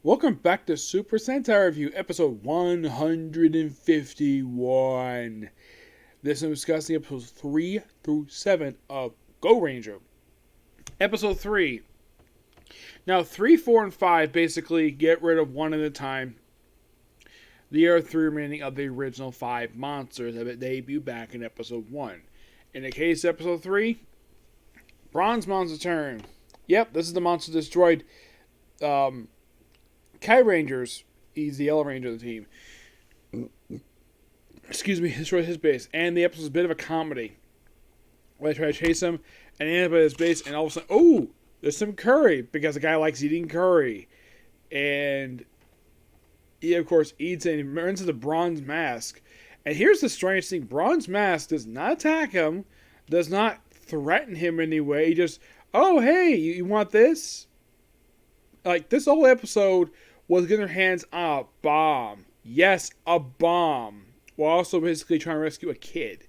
Welcome back to Super Sentai Review, episode 151. This is discussing episodes 3 through 7 of Gorenger. Episode 3. Now, 3, 4, and 5 basically get rid of one at a time. There are 3 remaining of the original 5 monsters that debuted back in episode 1. In the case of episode 3, Bronze Monster turn. Yep, this is the monster that destroyed Kai Rangers. He's the Yellow Ranger of the team. Excuse me, destroyed his base. And the episode's a bit of a comedy. Where they try to chase him and end up at his base, and all of a sudden, oh, there's some curry, because the guy likes eating curry. And he, of course, eats it and runs into Bronze Mask. And here's the strange thing. Bronze Mask does not attack him, does not threaten him in any way. He just, oh, hey, you want this? Like, this whole episode was getting their hands on a bomb. Yes, a bomb. While also basically trying to rescue a kid.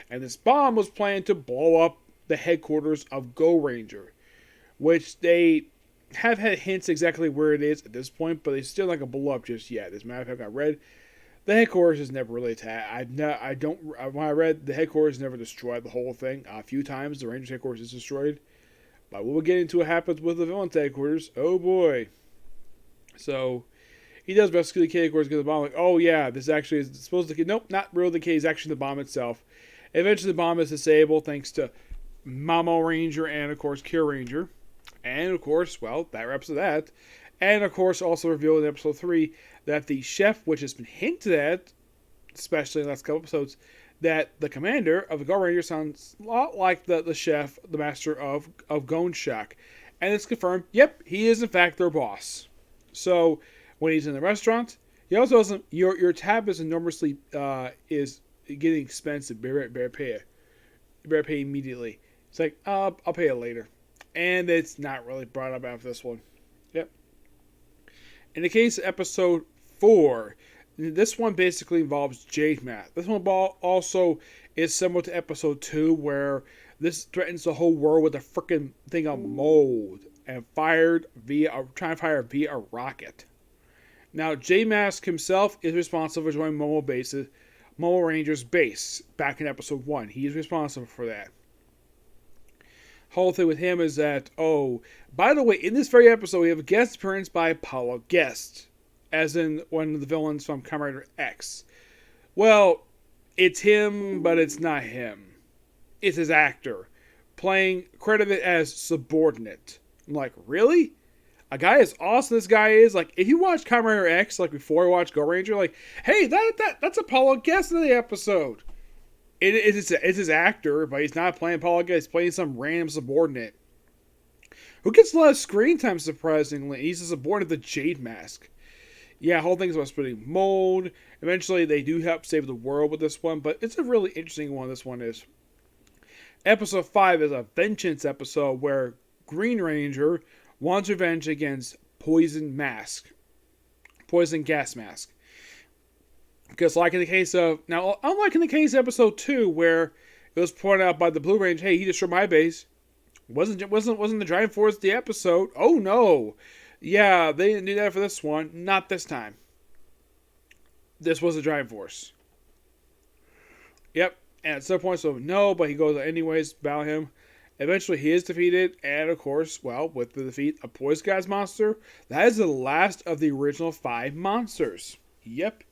And this bomb was planned to blow up the headquarters of Gorenger, which they have had hints exactly where it is at this point, but they still not gonna blow up just yet. As a matter of fact, I read the headquarters is never really attacked. When I read the headquarters never destroyed the whole thing. A few times the Rangers headquarters is destroyed, but we'll get into what happens with the villain's headquarters. Oh boy! So he does rescue the kid, of course, get the bomb. Like, oh yeah, this actually is supposed to. Nope, not really the case. Actually, the bomb itself. Eventually, the bomb is disabled thanks to Mamo Ranger and, of course, Cure Ranger. And, of course, well, that wraps up that. And, of course, also revealed in episode 3 that the chef, which has been hinted at, especially in the last couple episodes, that the commander of the Go Ranger sounds a lot like the chef, the master of Gonshak. And it's confirmed, yep, he is, in fact, their boss. So, when he's in the restaurant, he also doesn't, your tab is enormously, is getting expensive. Better pay it. You better pay immediately. It's like, I'll pay it later. And it's not really brought up after this one. Yep. In the case of episode 4, this one basically involves Jade Math. This one also is similar to episode 2, where this threatens the whole world with a freaking thing of mold and trying to fire via a rocket. Now, J-Mask himself is responsible for joining Momo Ranger's base back in episode 1. He is responsible for that. Whole thing with him is that, oh, by the way, in this very episode, we have a guest appearance by Apollo Guest, as in one of the villains from Kamen Rider X. Well, it's him, but it's not him. It's his actor, credited as Subordinate. I'm like, really? A guy as awesome this guy is, like, if you watch Kamen Rider X, like, before you watch Go Ranger, like, hey, that's Apollo Guest in the episode. It's his actor, but he's not playing Apollo Guest. He's playing some random subordinate who gets a lot of screen time, surprisingly. He's a subordinate to Jade Mask. Yeah, whole thing's about splitting mold. Eventually, they do help save the world with this one, but it's a really interesting one, this one is. Episode 5 is a vengeance episode where Green Ranger wants revenge against Poison Gas Mask. Because unlike in the case of episode 2, where it was pointed out by the Blue Ranger, hey, he destroyed my base. Wasn't the Giant Force the episode? Oh no. Yeah, they didn't do that for this one. Not this time. This was the Giant Force. Yep. And at some point, so no, but he goes anyways, battle him. Eventually, he is defeated, and of course, well, with the defeat of Poison Gas Monster, that is the last of the original 5 monsters. Yep.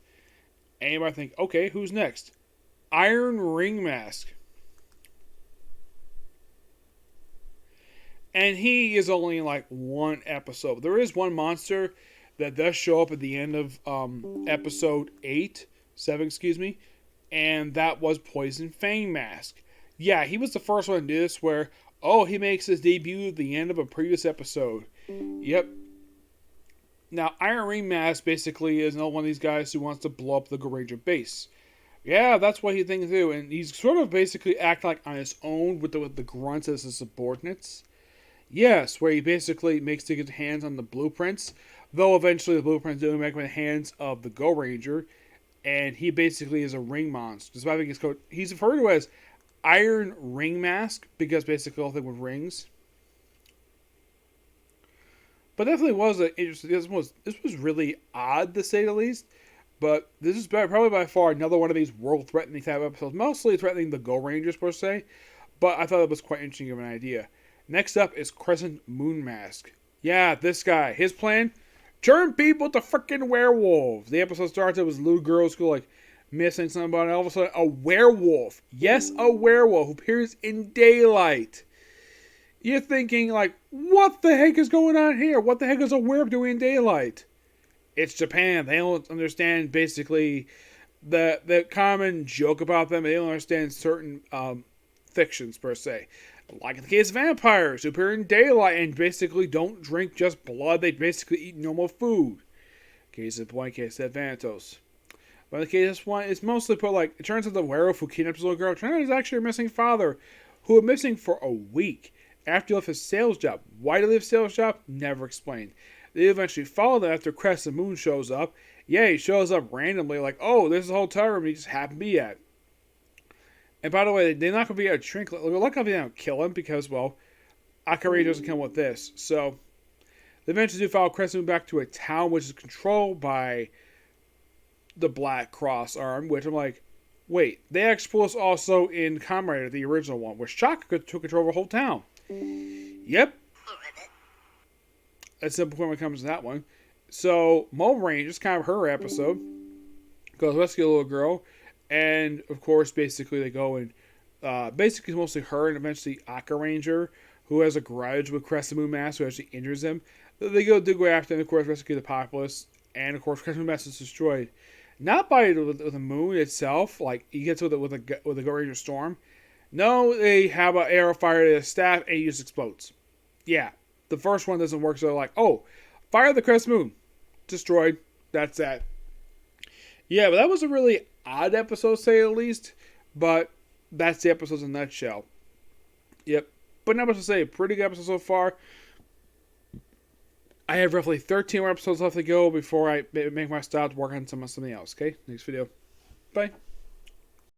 Anybody think, okay, who's next? Iron Ring Mask. And he is only in like one episode. There is one monster that does show up at the end of episode 7, and that was Poison Fang Mask. Yeah, he was the first one to do this where, oh, he makes his debut at the end of a previous episode. Yep. Now, Iron Ring Mask basically is another one of these guys who wants to blow up the Gorenger base. Yeah, that's what he thinks to do, and he's sort of basically acting like on his own with the grunts as his subordinates. Yes, where he basically makes to get hands on the blueprints, though eventually the blueprints do make in the hands of the Go Ranger, and he basically is a ring monster. Despite he's referred to as Iron Ring Mask because basically all thing with rings. But definitely was an interesting. This was really odd to say the least. But this is probably by far another one of these world-threatening type of episodes. Mostly threatening the Gorengers per se, but I thought it was quite interesting of an idea. Next up is Crescent Moon Mask. Yeah, this guy. His plan: turn people to freaking werewolves. The episode starts with little girls who like missing somebody. All of a sudden, a werewolf. Yes, a werewolf who appears in daylight. You're thinking like, what the heck is going on here? What the heck is a werewolf doing in daylight? It's Japan. They don't understand basically the common joke about them. They don't understand certain fictions per se. Like in the case of vampires who appear in daylight and basically don't drink just blood. They basically eat normal food. Case in point, case of Vantos. But in the case of this one, it's mostly put like, it turns out the werewolf who kidnaps the little girl, turns out he's actually a missing father who was missing for a week after he left his sales job. Why did he leave his sales job? Never explained. They eventually follow them after Crescent Moon shows up. Yeah, he shows up randomly, like, oh, there's a hotel room he just happened to be at. And by the way, they're not going to be able to drink. They're not going to be able to kill him because, well, Akari doesn't come with this. So, they eventually do follow Crescent Moon back to a town which is controlled by the Black Cross Arm, which I'm like, wait, they explore us also in Kamen Rider, the original one, where Shaka took control of the whole town. Yep. That's the point when it comes to that one. So, Mole Range is kind of her episode. Goes rescue a little girl. And, of course, basically they go and... basically, it's mostly her and eventually Aka Ranger, who has a grudge with Crescent Moon Mask, who actually injures him. They go after and, of course, rescue the populace. And, of course, Crescent Moon Mask is destroyed. Not by the moon itself. Like, he gets with a Gorenger Storm. No, they have an arrow fire to the staff and he just explodes. Yeah. The first one doesn't work, so they're like, oh, fire the Crescent Moon. Destroyed. That's that. Yeah, but that was a really odd episode, to say the least. But that's the episode in a nutshell. Yep. But not much to say. Pretty good episode so far. I have roughly 13 more episodes left to go before I make my stop to work on something else. Okay? Next video. Bye.